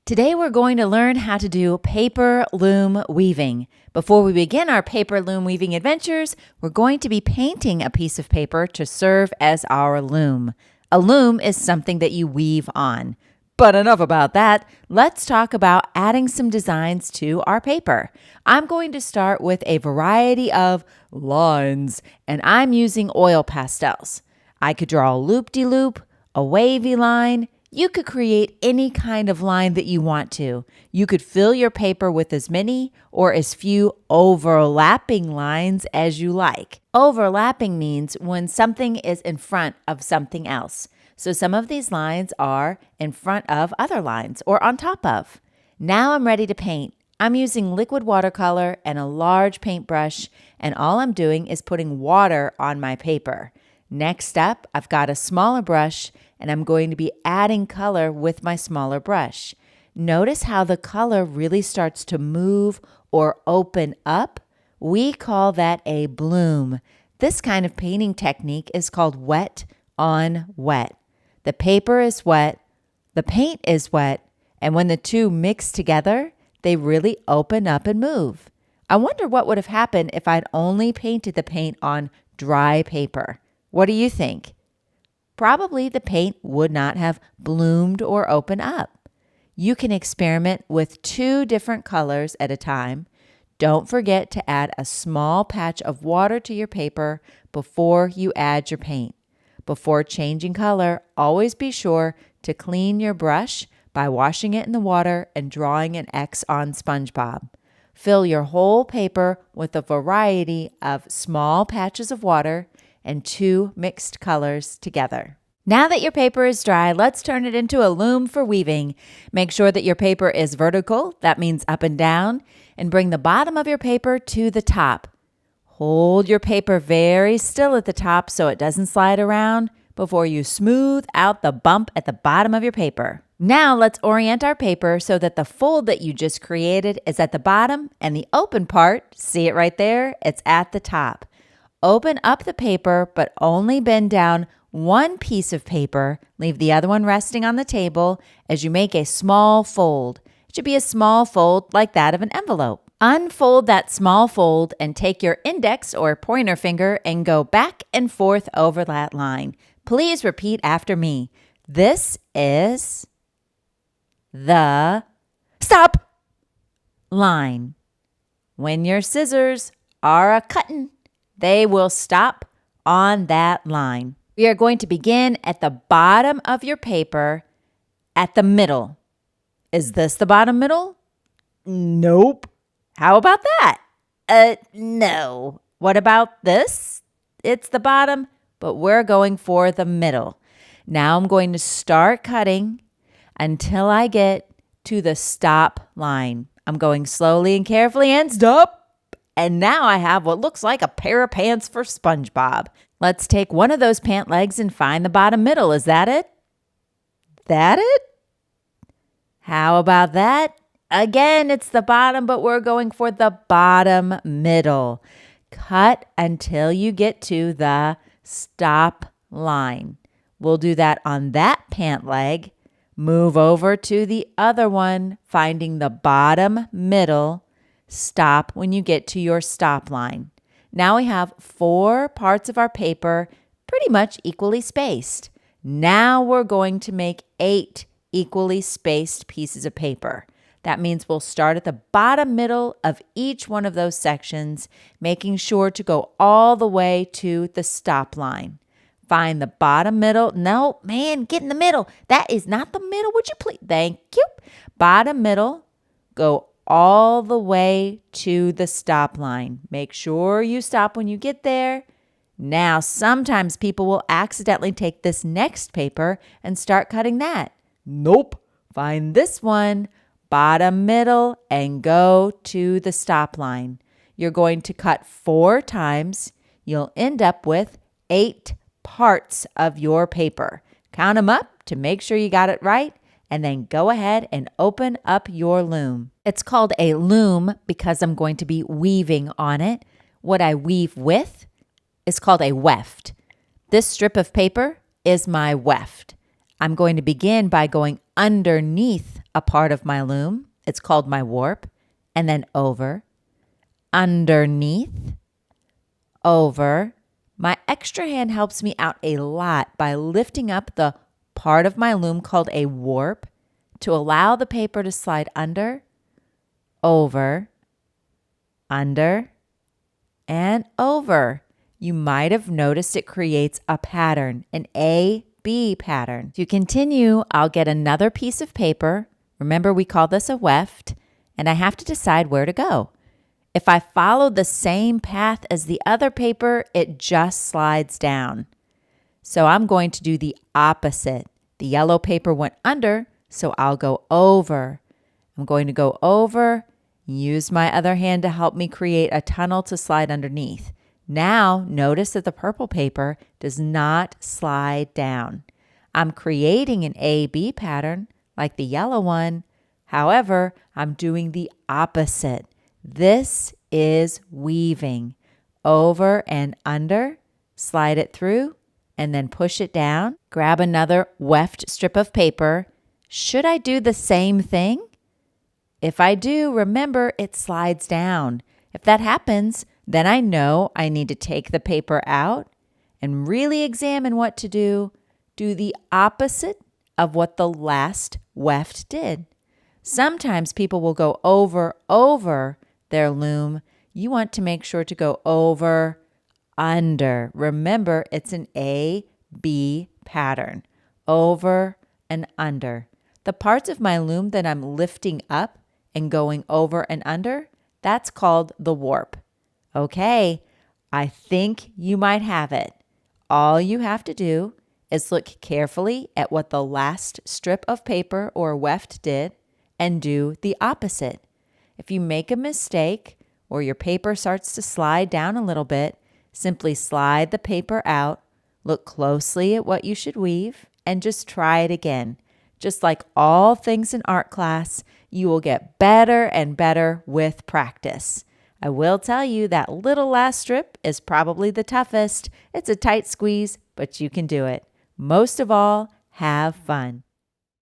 Today we're going to learn how to do paper loom weaving. Before we begin our paper loom weaving adventures, we're going to be painting a piece of paper to serve as our loom. A loom is something that you weave on. But enough about that. Let's talk about adding some designs to our paper. I'm going to start with a variety of lines, and I'm using oil pastels. I could draw a loop-de-loop, a wavy line. You could create any kind of line that you want to. You could fill your paper with as many or as few overlapping lines as you like. Overlapping means when something is in front of something else. So some of these lines are in front of other lines or on top of. Now I'm ready to paint. I'm using liquid watercolor and a large paintbrush, and all I'm doing is putting water on my paper. Next up, I've got a smaller brush, and I'm going to be adding color with my smaller brush. Notice how the color really starts to move or open up. We call that a bloom. This kind of painting technique is called wet on wet. The paper is wet, the paint is wet, and when the two mix together, they really open up and move. I wonder what would have happened if I'd only painted the paint on dry paper. What do you think? Probably the paint would not have bloomed or opened up. You can experiment with 2 different colors at a time. Don't forget to add a small patch of water to your paper before you add your paint. Before changing color, always be sure to clean your brush by washing it in the water and drawing an X on SpongeBob. Fill your whole paper with a variety of small patches of water and 2 mixed colors together. Now that your paper is dry, let's turn it into a loom for weaving. Make sure that your paper is vertical, that means up and down, and bring the bottom of your paper to the top. Hold your paper very still at the top so it doesn't slide around before you smooth out the bump at the bottom of your paper. Now let's orient our paper so that the fold that you just created is at the bottom and the open part, see it right there, it's at the top. Open up the paper, but only bend down one piece of paper. Leave the other one resting on the table as you make a small fold. It should be a small fold like that of an envelope. Unfold that small fold and take your index or pointer finger and go back and forth over that line. Please repeat after me. This is the stop line. When your scissors are a-cutting, they will stop on that line. We are going to begin at the bottom of your paper at the middle. Is this the bottom middle? Nope. How about that? No. What about this? It's the bottom, but we're going for the middle. Now I'm going to start cutting until I get to the stop line. I'm going slowly and carefully and stop. And now I have what looks like a pair of pants for SpongeBob. Let's take one of those pant legs and find the bottom middle. Is that it? That it? How about that? Again, it's the bottom, but we're going for the bottom middle. Cut until you get to the stop line. We'll do that on that pant leg. Move over to the other one, finding the bottom middle. Stop when you get to your stop line. Now we have 4 parts of our paper pretty much equally spaced. Now we're going to make 8 equally spaced pieces of paper. That means we'll start at the bottom middle of each one of those sections, making sure to go all the way to the stop line. Find the bottom middle. No, man, get in the middle. That is not the middle. Would you please? Thank you. Bottom middle, go all the way to the stop line. Make sure you stop when you get there. Now, sometimes people will accidentally take this next paper and start cutting that. Nope. Find this one, bottom middle, and go to the stop line. You're going to cut 4 times. You'll end up with 8 parts of your paper. Count them up to make sure you got it right, and then go ahead and open up your loom. It's called a loom because I'm going to be weaving on it. What I weave with is called a weft. This strip of paper is my weft. I'm going to begin by going underneath a part of my loom. It's called my warp. And then over, underneath, over. My extra hand helps me out a lot by lifting up the part of my loom called a warp to allow the paper to slide under, over, under, and over. You might have noticed it creates a pattern, an A-B pattern. To continue, I'll get another piece of paper. Remember, we call this a weft, and I have to decide where to go. If I follow the same path as the other paper, it just slides down. So I'm going to do the opposite. The yellow paper went under, so I'll go over. I'm going to go over, use my other hand to help me create a tunnel to slide underneath. Now, notice that the purple paper does not slide down. I'm creating an A-B pattern like the yellow one. However, I'm doing the opposite. This is weaving. Over and under, slide it through, and then push it down. Grab another weft strip of paper. Should I do the same thing? If I do, remember it slides down. If that happens, then I know I need to take the paper out and really examine what to do. Do the opposite of what the last weft did. Sometimes people will go over their loom. You want to make sure to go over, under. Remember, it's an A-B pattern. Over and under. The parts of my loom that I'm lifting up and going over and under, that's called the warp. Okay, I think you might have it. All you have to do is look carefully at what the last strip of paper or weft did and do the opposite. If you make a mistake or your paper starts to slide down a little bit, simply slide the paper out, look closely at what you should weave, and just try it again. Just like all things in art class, you will get better and better with practice. I will tell you that little last strip is probably the toughest. It's a tight squeeze, but you can do it. Most of all, have fun.